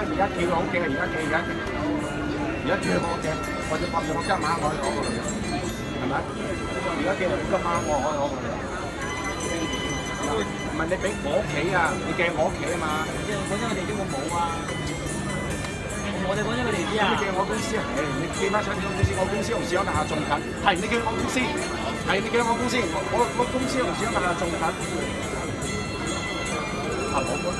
而家叫好嘅，而家叫我嘅，或者拍住我今晚我去攞過嚟嘅，係咪？而家叫今晚我可以攞過嚟。唔係你俾我屋企啊，你寄我屋企啊嘛。即係講真，我哋都冇啊。我哋講咗個地址啊！你寄我公司，你寄翻上你個公司，我公司同市場大廈仲近。係你寄我公司，係你寄我公司，我公司同市場大廈仲近。啊，我